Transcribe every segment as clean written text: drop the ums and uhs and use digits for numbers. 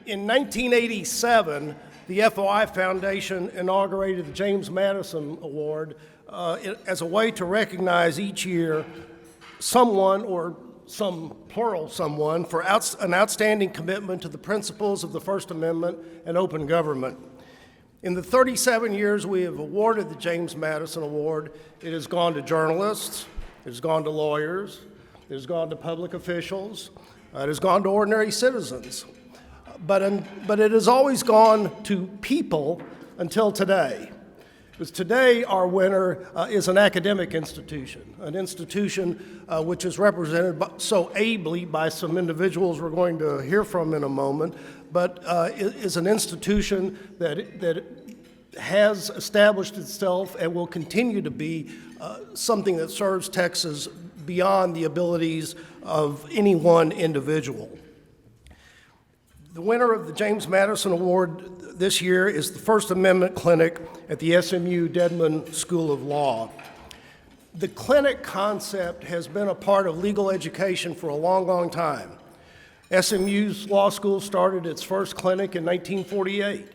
In 1987, the FOI Foundation inaugurated the James Madison Award as a way to recognize each year someone, or some plural someone, for an outstanding commitment to the principles of the First Amendment and open government. In the 37 years we have awarded the James Madison Award, it has gone to journalists, it has gone to lawyers, it has gone to public officials, it has gone to ordinary citizens. But it has always gone to people until today. Because today our winner is an academic institution, an institution which is represented so ably by some individuals we're going to hear from in a moment, but is an institution that has established itself and will continue to be something that serves Texas beyond the abilities of any one individual. The winner of the James Madison Award this year is the First Amendment Clinic at the SMU Dedman School of Law. The clinic concept has been a part of legal education for a long, long time. SMU's law school started its first clinic in 1948,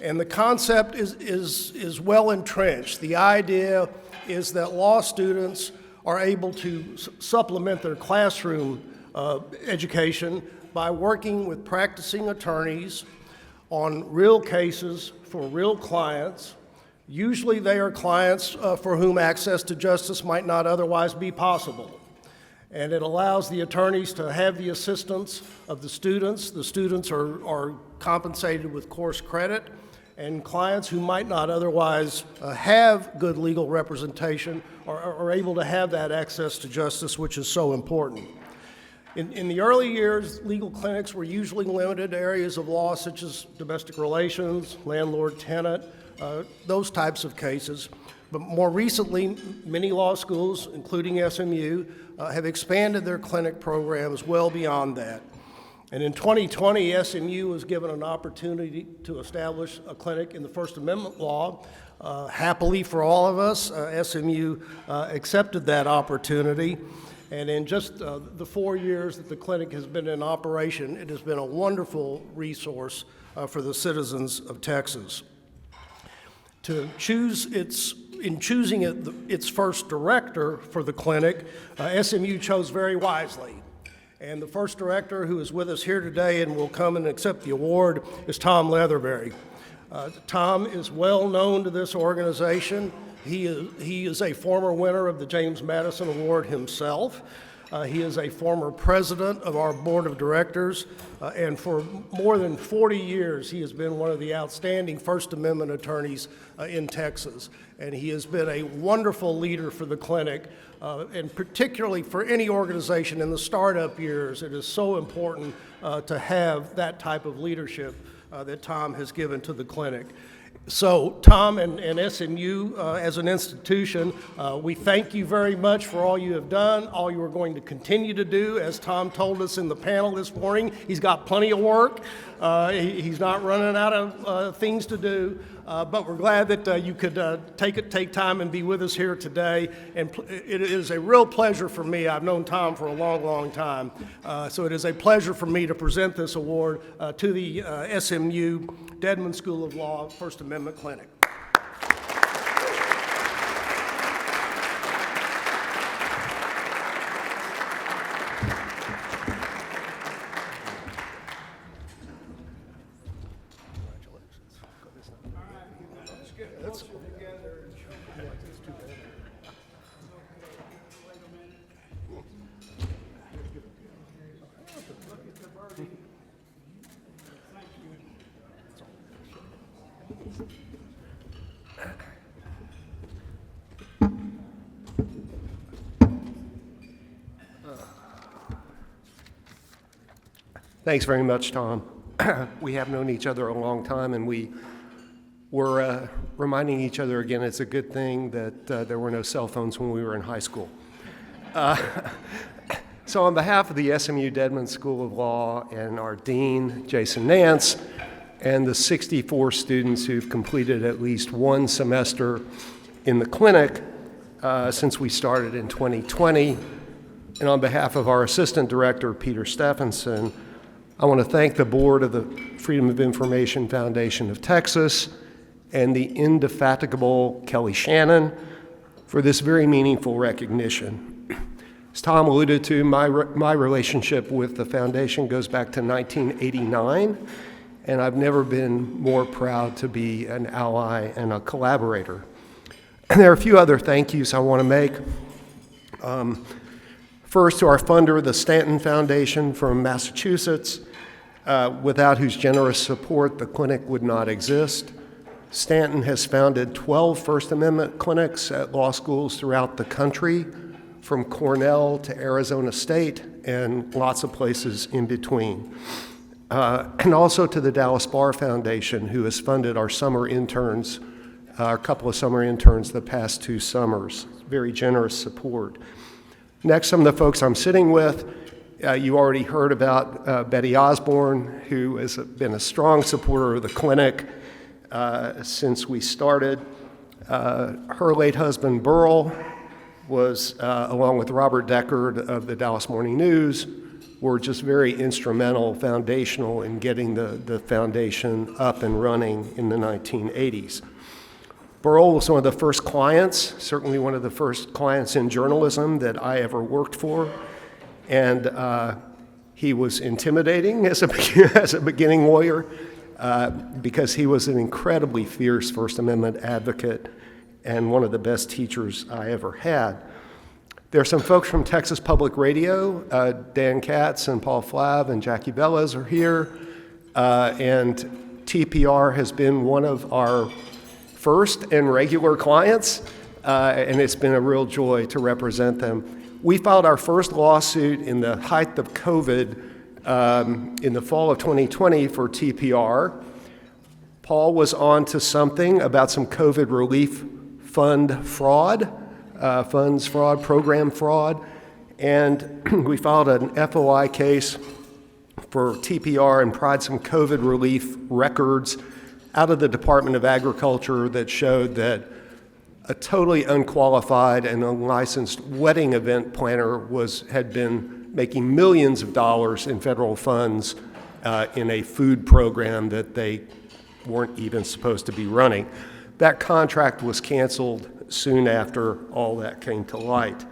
and the concept is well entrenched. The idea is that law students are able to supplement their classroom education by working with practicing attorneys on real cases for real clients. Usually they are clients for whom access to justice might not otherwise be possible. And it allows the attorneys to have the assistance of the students. The students are compensated with course credit, and clients who might not otherwise have good legal representation are able to have that access to justice, which is so important. In the early years, legal clinics were usually limited to areas of law such as domestic relations, landlord-tenant, those types of cases. But more recently, many law schools, including SMU, have expanded their clinic programs well beyond that. And in 2020, SMU was given an opportunity to establish a clinic in the First Amendment law. Happily for all of us, SMU accepted that opportunity. And in just the 4 years that the clinic has been in operation, it has been a wonderful resource for the citizens of Texas. In choosing its first director for the clinic, SMU chose very wisely. And the first director, who is with us here today and will come and accept the award, is Tom Leatherberry. Tom is well known to this organization. He is a former winner of the James Madison Award himself. He is a former president of our board of directors, and for more than 40 years he has been one of the outstanding First Amendment attorneys in Texas. And he has been a wonderful leader for the clinic, and particularly for any organization in the startup years. It is so important to have that type of leadership that Tom has given to the clinic. So Tom and SMU as an institution, we thank you very much for all you have done, all you are going to continue to do. As Tom told us in the panel this morning, he's got plenty of work. He's not running out of things to do, but we're glad that you could take time and be with us here today. And it is a real pleasure for me. I've known Tom for a long, long time. So it is a pleasure for me to present this award to the SMU Dedman School of Law First Amendment Clinic. Thanks very much, Tom. We have known each other a long time, and we were reminding each other again it's a good thing that there were no cell phones when we were in high school. So on behalf of the SMU Dedman School of Law and our dean, Jason Nance, and the 64 students who've completed at least one semester in the clinic since we started in 2020, and on behalf of our assistant director, Peter Stephenson, I want to thank the board of the Freedom of Information Foundation of Texas and the indefatigable Kelly Shannon for this very meaningful recognition. As Tom alluded to, my relationship with the foundation goes back to 1989, and I've never been more proud to be an ally and a collaborator. And there are a few other thank yous I want to make. First, to our funder, the Stanton Foundation from Massachusetts, without whose generous support the clinic would not exist. Stanton has founded 12 First Amendment clinics at law schools throughout the country, from Cornell to Arizona State and lots of places in between. And also to the Dallas Bar Foundation, who has funded our summer interns, our couple of summer interns the past 2 summers. Very generous support. Next, some of the folks I'm sitting with, you already heard about Betty Osborne, who has been a strong supporter of the clinic since we started. Her late husband, Burl, was, along with Robert Deckard of the Dallas Morning News, were just very instrumental, foundational in getting the foundation up and running in the 1980s. Burl was one of the first clients, certainly one of the first clients in journalism that I ever worked for, and he was intimidating as a beginning lawyer because he was an incredibly fierce First Amendment advocate and one of the best teachers I ever had. There are some folks from Texas Public Radio, Dan Katz and Paul Flav and Jackie Velez are here, and TPR has been one of our first and regular clients, and it's been a real joy to represent them. We filed our first lawsuit in the height of COVID in the fall of 2020 for TPR. Paul was on to something about some COVID relief fund fraud, funds fraud, program fraud, and we filed an FOI case for TPR and pried some COVID relief records out of the Department of Agriculture that showed that a totally unqualified and unlicensed wedding event planner had been making millions of dollars in federal funds in a food program that they weren't even supposed to be running. That contract was canceled soon after all that came to light.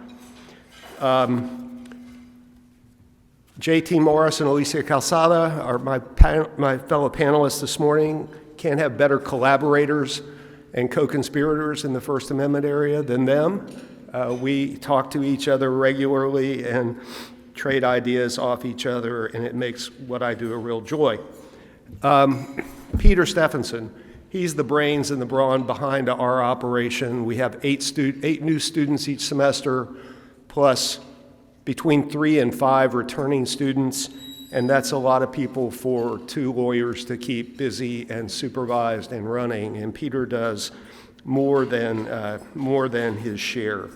J.T. Morris and Alicia Calzada are my fellow panelists this morning. Can't have better collaborators and co-conspirators in the First Amendment area than them. We talk to each other regularly and trade ideas off each other, and it makes what I do a real joy. Peter Stephenson, he's the brains and the brawn behind our operation. We have 8 new students each semester, plus between 3 and 5 returning students, and that's a lot of people for 2 lawyers to keep busy and supervised and running, and Peter does more than his share.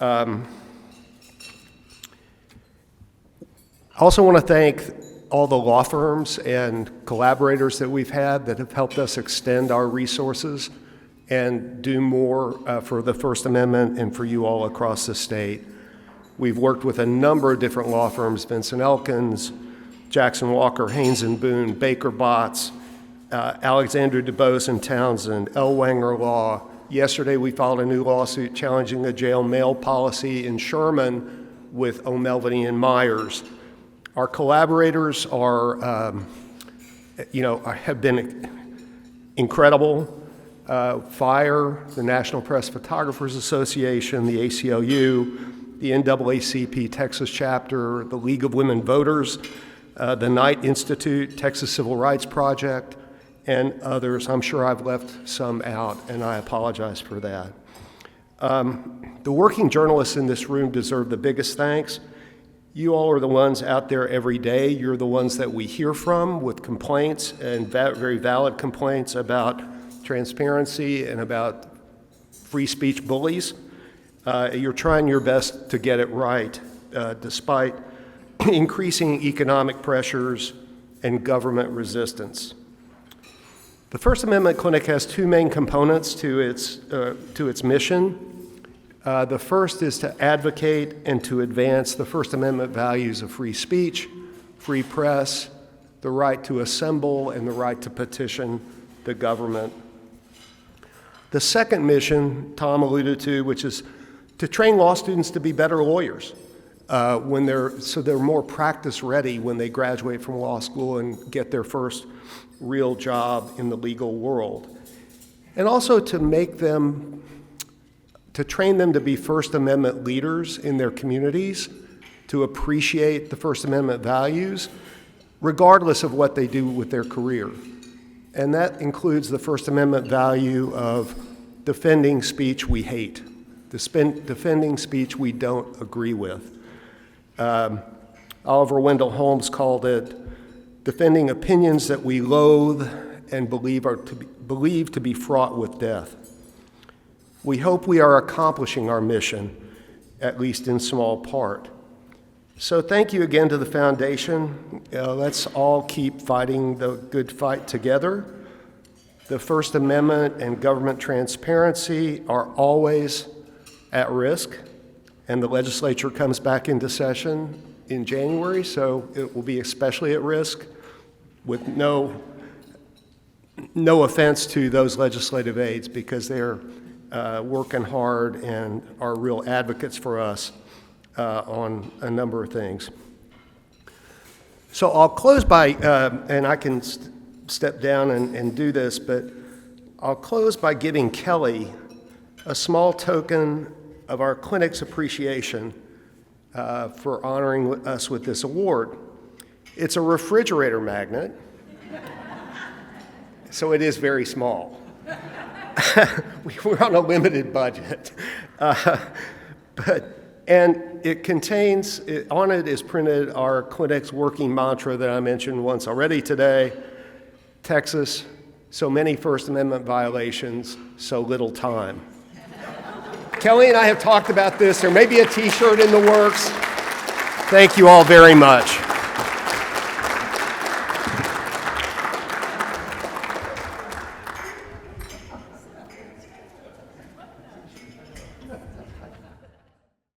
I also want to thank all the law firms and collaborators that we've had that have helped us extend our resources and do more for the First Amendment and for you all across the state. We've worked with a number of different law firms, Vincent Elkins, Jackson Walker, Haynes and Boone, Baker Botts, Alexander DuBose and Townsend, L. Wanger Law. Yesterday we filed a new lawsuit challenging the jail mail policy in Sherman with O'Melveny and Myers. Our collaborators have been incredible. FIRE, the National Press Photographers Association, the ACLU, the NAACP Texas chapter, the League of Women Voters, the Knight Institute, Texas Civil Rights Project, and others. I'm sure I've left some out, and I apologize for that. The working journalists in this room deserve the biggest thanks. You all are the ones out there every day. You're the ones that we hear from with complaints, and very valid complaints about transparency and about free speech bullies. You're trying your best to get it right, despite increasing economic pressures and government resistance. The First Amendment Clinic has 2 main components to its mission. The first is to advocate and to advance the First Amendment values of free speech, free press, the right to assemble, and the right to petition the government. The second mission Tom alluded to, which is to train law students to be better lawyers so they're more practice ready when they graduate from law school and get their first real job in the legal world. And also to train them to be First Amendment leaders in their communities, to appreciate the First Amendment values, regardless of what they do with their career. And that includes the First Amendment value of defending speech we hate, defending speech we don't agree with. Oliver Wendell Holmes called it defending opinions that we loathe and believe to be fraught with death. We hope we are accomplishing our mission, at least in small part. So thank you again to the foundation. Let's all keep fighting the good fight together. The First Amendment and government transparency are always at risk, and the legislature comes back into session in January, so it will be especially at risk, with no offense to those legislative aides, because they're working hard and are real advocates for us on a number of things. So I'll close by, and I can step down and do this, but I'll close by giving Kelly a small token of our clinic's appreciation for honoring us with this award. It's a refrigerator magnet, so it is very small. We're on a limited budget. And it contains, on it is printed our clinic's working mantra that I mentioned once already today: Texas, so many First Amendment violations, so little time. Kelly and I have talked about this. There may be a t-shirt in the works. Thank you all very much.